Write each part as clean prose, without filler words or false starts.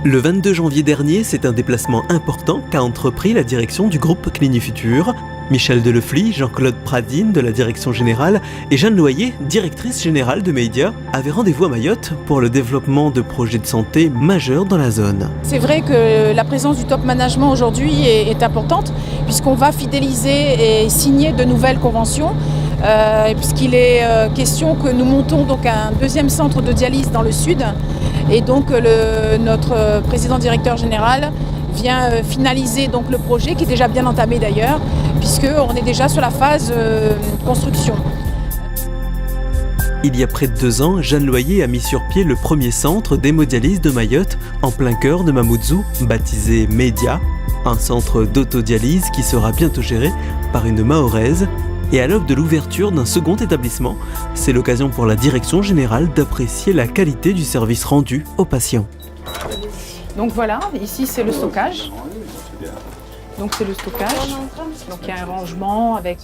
Le 22 janvier dernier, c'est un déplacement important qu'a entrepris la direction du groupe Clinifutur. Michel Delefly, Jean-Claude Pradine de la direction générale et Jeanne Loyer, directrice générale de Média, avaient rendez-vous à Mayotte pour le développement de projets de santé majeurs dans la zone. C'est vrai que la présence du top management aujourd'hui est importante puisqu'on va fidéliser et signer de nouvelles conventions. Puisqu'il est question que nous montons donc un deuxième centre de dialyse dans le sud et donc notre président directeur général vient finaliser donc le projet qui est déjà bien entamé d'ailleurs puisqu'on est déjà sur la phase construction. Il y a près de 2 ans, Jeanne Loyer a mis sur pied le premier centre d'hémodialyse de Mayotte en plein cœur de Mamoudzou, baptisé Média, un centre d'autodialyse qui sera bientôt géré par une Mahoraise. Et à l'aube de l'ouverture d'un second établissement, c'est l'occasion pour la direction générale d'apprécier la qualité du service rendu aux patients. Donc voilà, ici c'est le stockage. Donc c'est le stockage. Donc il y a un rangement avec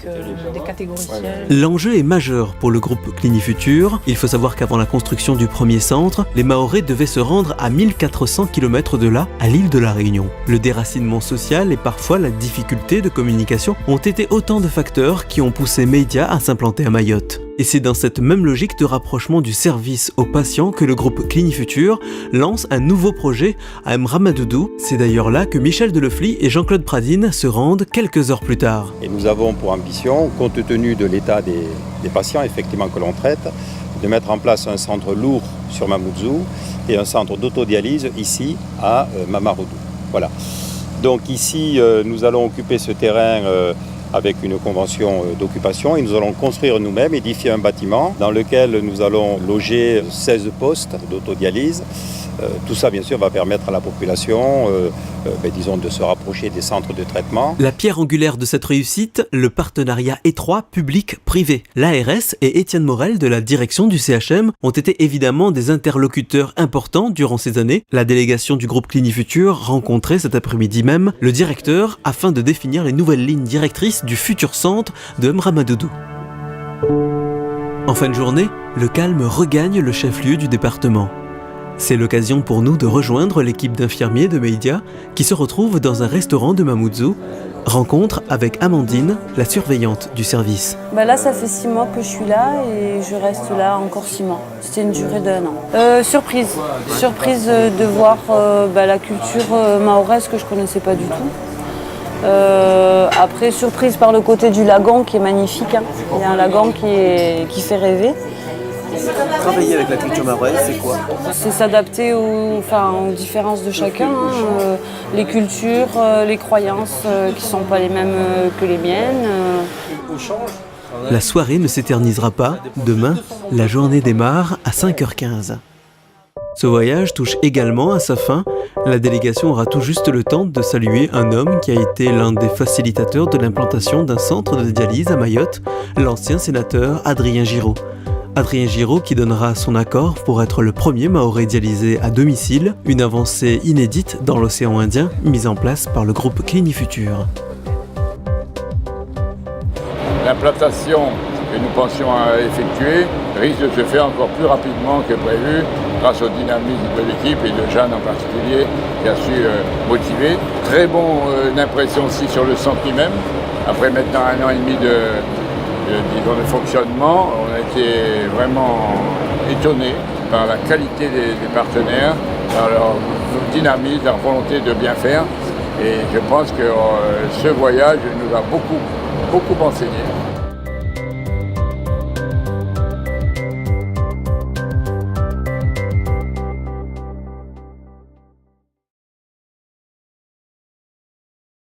des catégories. L'enjeu est majeur pour le groupe Clinifutur. Il faut savoir qu'avant la construction du premier centre, les Mahorais devaient se rendre à 1400 km de là, à l'île de la Réunion. Le déracinement social et parfois la difficulté de communication ont été autant de facteurs qui ont poussé Média à s'implanter à Mayotte. Et c'est dans cette même logique de rapprochement du service aux patients que le groupe Clinifutur lance un nouveau projet à M'Ramadoudou. C'est d'ailleurs là que Michel Delefly et Jean-Claude Pradine se rendent quelques heures plus tard. Et nous avons pour ambition, compte tenu de l'état des patients effectivement que l'on traite, de mettre en place un centre lourd sur Mamoudzou et un centre d'autodialyse ici à Mamaroudou. Voilà. Donc ici, nous allons occuper ce terrain avec une convention d'occupation et nous allons construire nous-mêmes, édifier un bâtiment dans lequel nous allons loger 16 postes d'autodialyse. Tout ça, bien sûr, va permettre à la population, disons, de se rapprocher des centres de traitement. La pierre angulaire de cette réussite, le partenariat étroit public-privé. L'ARS et Étienne Morel de la direction du CHM ont été évidemment des interlocuteurs importants durant ces années. La délégation du groupe Clinifutur rencontrait cet après-midi même le directeur afin de définir les nouvelles lignes directrices du futur centre de M'Ramadoudou. En fin de journée, le calme regagne le chef-lieu du département. C'est l'occasion pour nous de rejoindre l'équipe d'infirmiers de Média qui se retrouve dans un restaurant de Mamoudzou. Rencontre avec Amandine, la surveillante du service. Là, ça fait 6 mois que je suis là et je reste là encore 6 mois. C'était une durée d'1 an. Surprise de voir la culture mahoraise que je ne connaissais pas du tout. Après, surprise par le côté du lagon qui est magnifique. Il y a un lagon qui fait rêver. Travailler avec la culture mahoraise, c'est quoi? C'est s'adapter aux différences de chacun, les cultures, les croyances qui ne sont pas les mêmes que les miennes. La soirée ne s'éternisera pas. Demain, la journée démarre à 5h15. Ce voyage touche également à sa fin. La délégation aura tout juste le temps de saluer un homme qui a été l'un des facilitateurs de l'implantation d'un centre de dialyse à Mayotte, l'ancien sénateur Adrien Giraud. Adrien Giraud qui donnera son accord pour être le premier Mahorais dialysé à domicile, une avancée inédite dans l'océan Indien mise en place par le groupe Clinifutur. L'implantation que nous pensions effectuer risque de se faire encore plus rapidement que prévu grâce au dynamisme de l'équipe et de Jeanne en particulier qui a su motiver. Très bonne impression aussi sur le centre lui-même. Après maintenant 1 an et demi de fonctionnement, on a été vraiment étonnés par la qualité des partenaires, par leur dynamisme, leur volonté de bien faire. Et je pense que ce voyage nous a beaucoup enseigné.